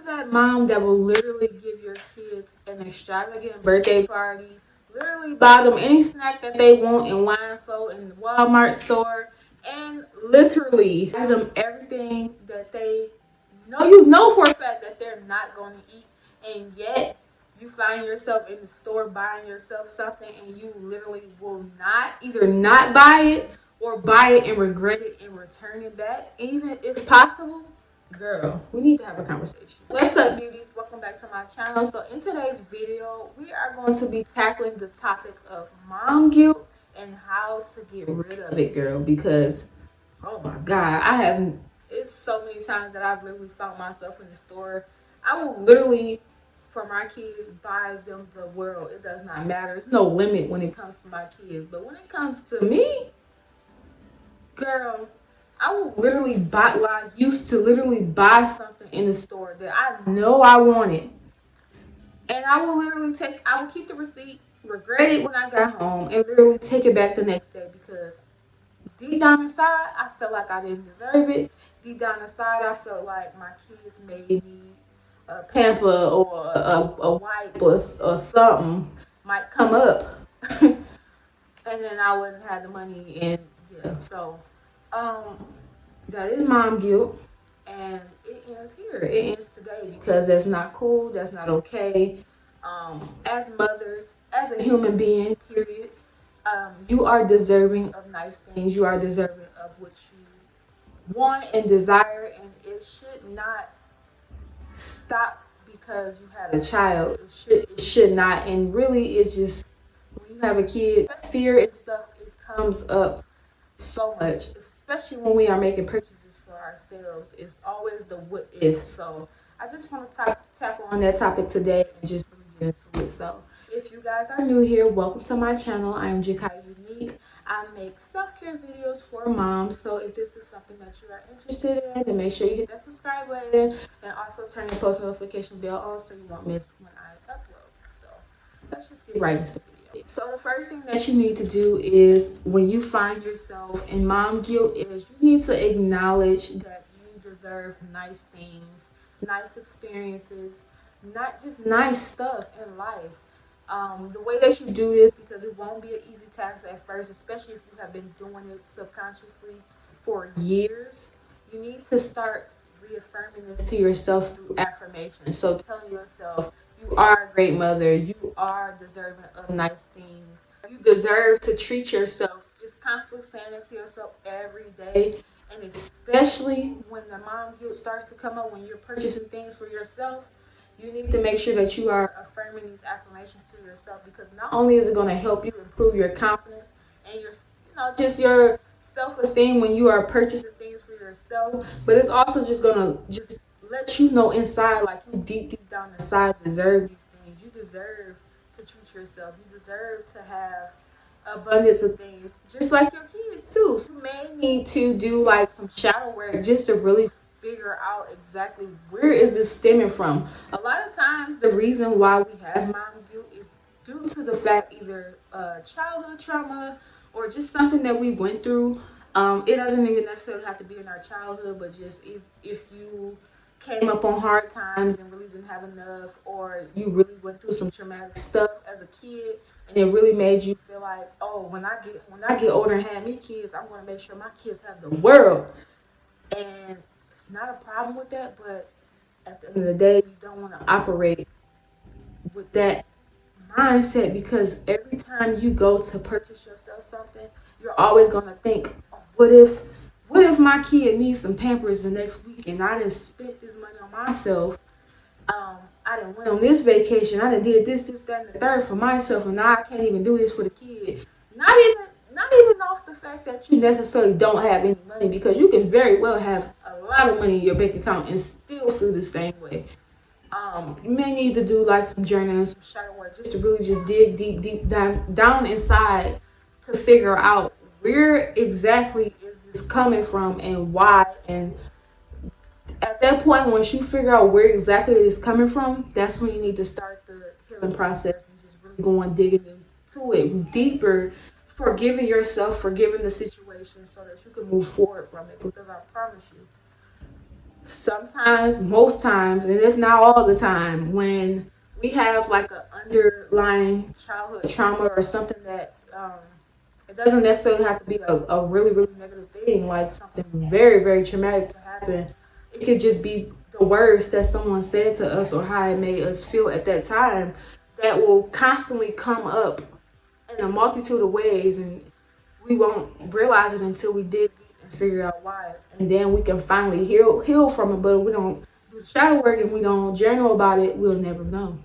that mom that will literally give your kids an extravagant birthday party, literally buy them any snack that they want in Winefo in the Walmart store, and literally buy them everything that they know you know for a fact that they're not going to eat, and yet you find yourself in the store buying yourself something and you literally will not either not buy it or buy it and regret it and return it back, even if possible. Girl, we need to have a conversation. What's up, beauties? Welcome back to my channel. So in today's video, we are going to be tackling the topic of mom guilt and how to get rid of it, girl, because oh my god, it's so many times that I've literally found myself in the store. I will literally, for my kids, buy them the world. It does not matter. There's no limit when it comes to my kids. But when it comes to me, girl, I will literally buy, well, I used to literally buy something in the store that I know I wanted. And I will keep the receipt, regret it when I got home, and literally take it back the next day because deep down inside, I felt like I didn't deserve it. Deep down inside, I felt like my kids maybe a pamper or a wipe or something might come up, and then I wouldn't have the money. And yeah, so um, that is mom guilt, and it ends here. It ends today because that's not cool. That's not okay. As mothers, as a human being, period, you are deserving of nice things. You are deserving of what you want and desire, and it should not stop because you had a child. It should not, and really, it's just when you have a kid, fear and stuff it comes up so much, especially when we are making purchases for ourselves. It's always the what if. So I just want to tackle on that topic today and just really get into it. So if you guys are new here, welcome to my channel. I am Jakai Unique. I make self-care videos for moms. So if this is something that you are interested in, then make sure you hit that subscribe button and also turn your post notification bell on so you won't miss when I upload. So let's just get right into the video. So the first thing that you need to do is when you find yourself in mom guilt is you need to acknowledge that you deserve nice things, nice experiences, not just nice stuff in life. The way that you do this, because it won't be an easy task at first, especially if you have been doing it subconsciously for years, you need to start reaffirming this to yourself through affirmation. So telling yourself, you are a great mother, you are deserving of nice things, you deserve to treat yourself. Just constantly saying it to yourself every day. And especially when the mom guilt starts to come up when you're purchasing things for yourself, you need to make sure that you are affirming these affirmations to yourself, because not only is it going to help you improve your confidence and your, just your self-esteem when you are purchasing things for yourself, but it's also just going to just let you know inside, like you deep down inside deserve these things. You deserve to treat yourself. You deserve to have abundance of things, just like your kids too. So you may need to do like some shadow work just to really figure out exactly where is this stemming from. A lot of times, the reason why we have mom guilt is due to the fact either childhood trauma or just something that we went through. It doesn't even necessarily have to be in our childhood, but just if you came up on hard times and really didn't have enough, or you really went through some traumatic stuff as a kid, and it really made you feel like, oh, when I get older and have me kids, I'm going to make sure my kids have the world. And it's not a problem with that, but at the end of the day, you don't want to operate with that mindset, because every time you go to purchase yourself something, you're always going to think, oh, what if my kid needs some Pampers the next week and I didn't spend this money on myself? I didn't went on this vacation. I didn't did this, that, and the third for myself, and now I can't even do this for the kid. Not even off the fact that you necessarily don't have any money, because you can very well have a lot of money in your bank account and still feel the same way. You may need to do like some journaling, some shadow work, just to really just dig deep down inside to figure out where exactly is this coming from and why. And at that point, once you figure out where exactly it is coming from, that's when you need to start the healing process and just really go on digging into it deeper, forgiving yourself, forgiving the situation so that you can move forward from it. Because I promise you, sometimes, most times, and if not all the time, when we have like an underlying childhood trauma or something that it doesn't necessarily have to be a really, really negative thing, like something very, very traumatic to happen. It could just be the words that someone said to us or how it made us feel at that time that will constantly come up in a multitude of ways, and we won't realize it until we dig deep and figure out why, and then we can finally heal from it. But if we don't do the shadow work and we don't journal about it, we'll never know.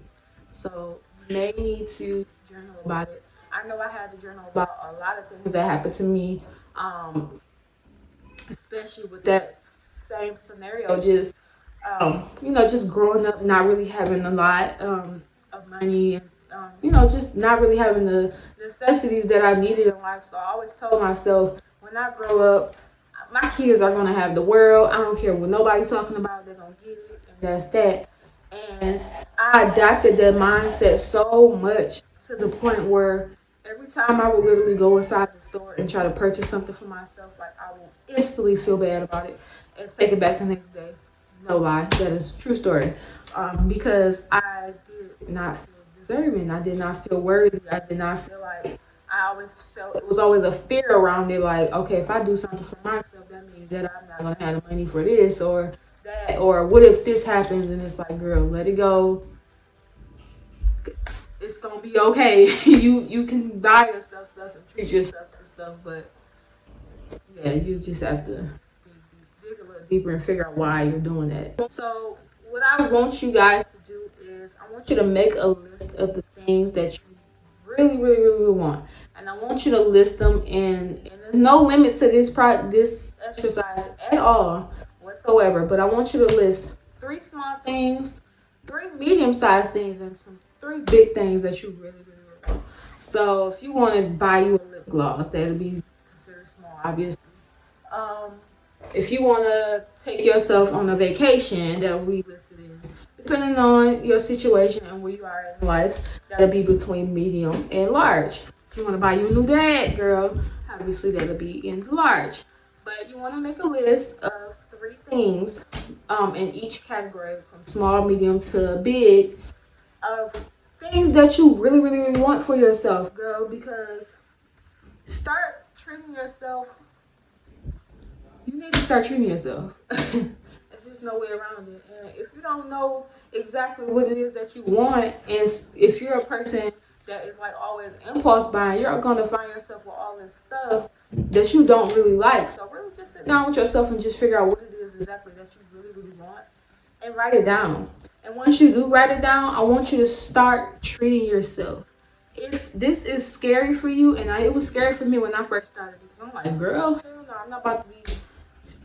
So you may need to journal about it. I know I had to journal about a lot of things that happened to me, um, especially with that same scenario. Just just growing up, not really having a lot of money, and just not really having the necessities that I needed in life. So I always told myself, when I grow up, my kids are gonna have the world. I don't care what nobody's talking about. They're gonna get it, and that's that. And I adopted that mindset so much to the point where every time I would literally go inside the store and try to purchase something for myself, like I will instantly feel bad about it and take it back the next day. No lie, that is a true story. Because I did not feel deserving. I did not feel worthy. I did not feel like, I always felt it was always a fear around it. Like, okay, if I do something for myself, that means that I'm not gonna have the money for this or that, or what if this happens? And it's like, girl, let it go. It's gonna be okay. You can buy yourself stuff and treat yourself to stuff, but yeah, you just have to dig a little deeper and figure out why you're doing that. So what I want you guys to do is I want you to make a list of the things that you really, really, really, really want, and I want you to list them in. And there's no limit to this exercise at all whatsoever. But I want you to list 3 small things, 3 medium-sized things, and some 3 big things that you really, really, really want. So if you want to buy you a lip gloss, that'll be considered small, obviously. Um, if you want to take yourself on a vacation, that we listed in, depending on your situation and where you are in life, that'll be between medium and large. If you want to buy you a new bag, girl, obviously that'll be in the large. But you want to make a list of 3 things in each category, from small, medium to big, of things that you really, really, really want for yourself, girl, because start treating yourself you need to start treating yourself. There's just no way around it. And if you don't know exactly what it is that you want, and if you're a person that is like always impulse buying, you're gonna find yourself with all this stuff that you don't really like. So really just sit down with yourself and just figure out what it is exactly that you really, really want and write it down. And once you do write it down, I want you to start treating yourself. If this is scary for you, and it was scary for me when I first started, because I'm like, girl, hell no, I'm not about to be.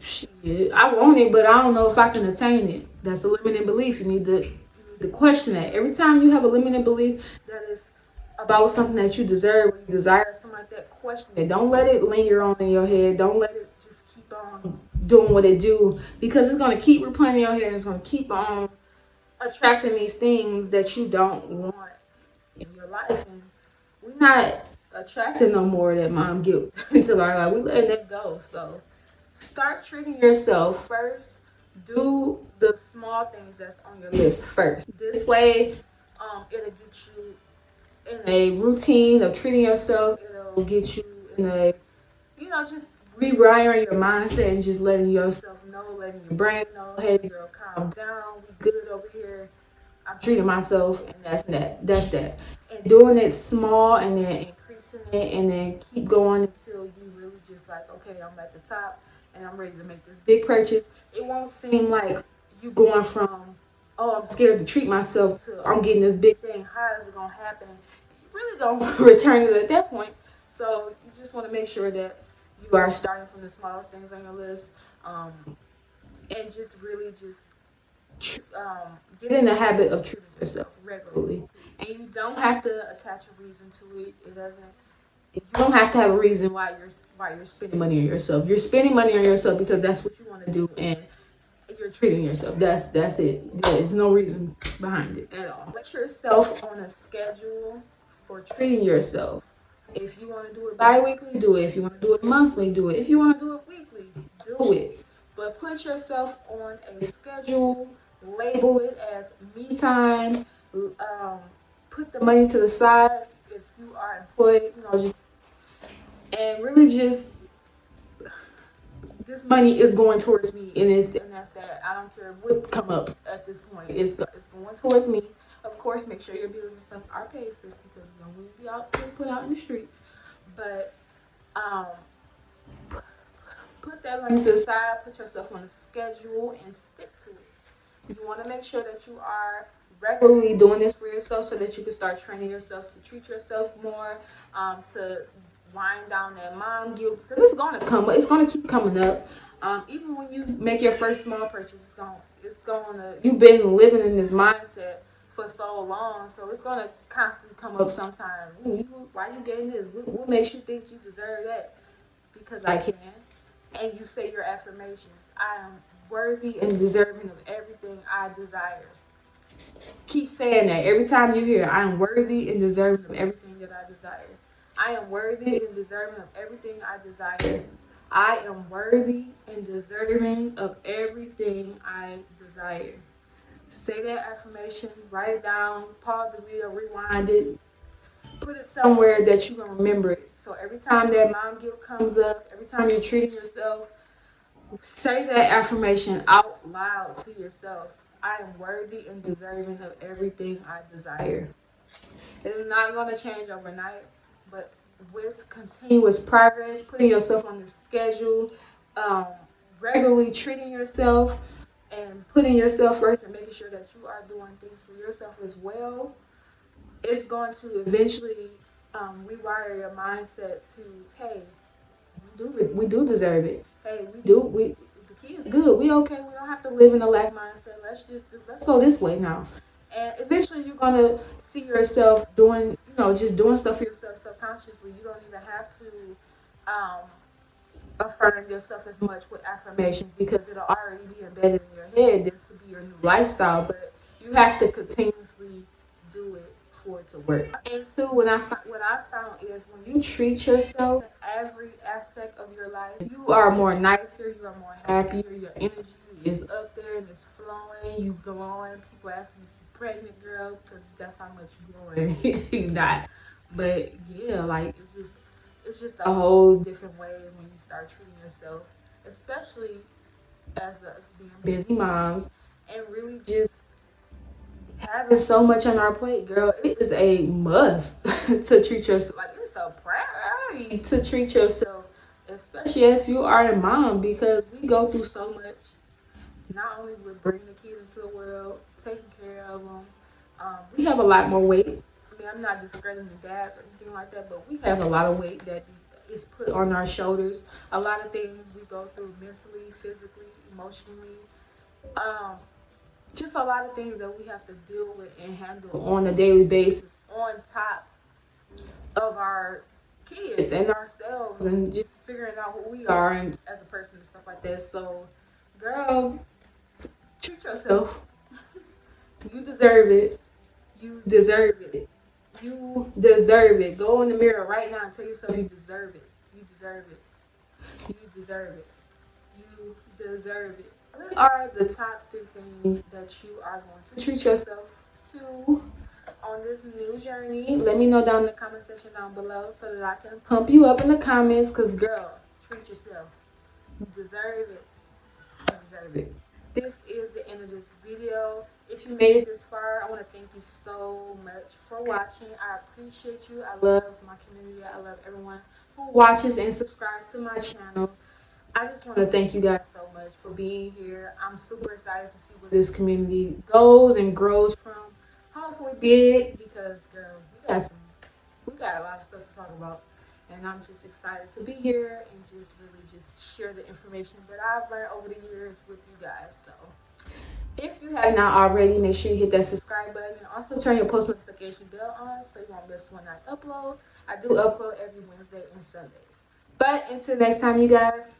Shit, I want it, but I don't know if I can attain it. That's a limiting belief. You need to question that. Every time you have a limiting belief that is about something that you deserve or you desire, something like that, question it. Don't let it linger on in your head. Don't let it just keep on doing what it do, because it's gonna keep replaying in your head. And it's gonna keep on attracting these things that you don't want in your life. And we're not attracting no more of that mom guilt into our life. We letting that go. So start treating yourself first. Do the small things that's on your list first. This way, it'll get you in a routine of treating yourself. It'll get you in a, just rewiring your mindset and just letting yourself know, letting your brain know, hey girl, calm down. We good over here. I'm treating myself, and that's that. That's that. And doing it small, and then increasing it, and then keep going until you really just like, okay, I'm at the top, and I'm ready to make this big purchase. It won't seem like you going from, oh, I'm scared to treat myself, to I'm getting this big thing. How is it gonna happen? You really gonna return it at that point. So you just want to make sure that you are starting from the smallest things on your list, um, and just really just get in the habit of treating yourself regularly. And you don't have to attach a reason to it. It doesn't. You don't have to have a reason why you're spending money on yourself. You're spending money on yourself because that's what you want to do, and you're treating yourself. That's it. There's no reason behind it at all. Put yourself on a schedule for treating yourself. If you want to do it bi-weekly, do it. If you want to do it monthly, do it. If you want to do it weekly, do it. But put yourself on a schedule, label it as me time, um, put the money to the side if you are employed, just and really just this money is going towards me, and that's that. I don't care what come up at this point. It's going towards me. Of course, make sure your bills and stuff are paid, sis, because we don't want to be out being put out in the streets. But um, put that money to the side. Put yourself on a schedule and stick to it. You want to make sure that you are regularly doing this for yourself so that you can start training yourself to treat yourself more, to wind down that mom guilt, because it's going to come. It's going to keep coming up. Even when you make your first small purchase, it's going to. You've been living in this mindset for so long, so it's going to constantly come up sometime. Why you getting this? What makes you think you deserve that? Because I can. And you say your affirmations. I am worthy and deserving of everything I desire. Keep saying that every time you hear, I am worthy and deserving of everything that I desire. I am worthy and deserving of everything I desire. I am worthy and deserving of everything I desire. Say that affirmation, write it down, pause the video, rewind it, put it somewhere that you can remember it. So every time that mom guilt comes up, every time you're treating yourself, say that affirmation out loud to yourself. I am worthy and deserving of everything I desire. It's not going to change overnight, but with continuous progress, putting yourself on the schedule, um, regularly treating yourself, and putting yourself first and making sure that you are doing things for yourself as well, it's going to eventually rewire your mindset to, hey, we do deserve it. Hey, the kid is good. We okay. We don't have to live in a lack mindset. Let's go this way now. And eventually you're gonna see yourself doing, just doing stuff for yourself subconsciously. You don't even have to um, affirm yourself as much with affirmations because it'll already be embedded in your head. This will be your new lifestyle, but you have to continuously do it for it to work. And two, what I found is when you treat yourself in every aspect of your life, you are more nicer, you are more happier, your energy is up there and it's flowing, you glowing. People ask me if you're pregnant, girl, because that's how much you glowing. You're not. But yeah, like it's just a whole different way when you start treating yourself, especially as us being busy moms and really just having so much on our plate, girl. It is a must to treat yourself. Like it's a priority to treat yourself, especially if you are a mom, because we go through so much. Not only with bringing the kid into the world, taking care of them, we have a lot more weight. I mean, I'm not discrediting the dads or anything like that, but we have a lot of weight that is put on our shoulders. A lot of things we go through mentally, physically, emotionally. Um, just a lot of things that we have to deal with and handle on a daily basis, on top of our kids and ourselves, and just figuring out who we are and as a person and stuff like that. So, girl, treat yourself. You deserve it. You deserve it. You deserve it. Go in the mirror right now and tell yourself you deserve it. You deserve it. You deserve it. You deserve it. What are the top 3 things that you are going to treat yourself to on this new journey? Let me know down in the comment section down below so that I can pump you up in the comments. Because, girl, treat yourself. You deserve it. You deserve it. This is the end of this video. If you made it this far, I want to thank you so much for watching. I appreciate you. I love my community. I love everyone who watches and subscribes to my channel. I just want to thank you guys so much for being here. I'm super excited to see where this community goes and grows from. Hopefully big, because girl, we got a lot of stuff to talk about. And I'm just excited to be here and just really just share the information that I've learned over the years with you guys. So if you have not already, make sure you hit that subscribe button and also turn your post notification bell on so you won't miss when I upload. I do upload every Wednesday and Sundays. But until next time, you guys,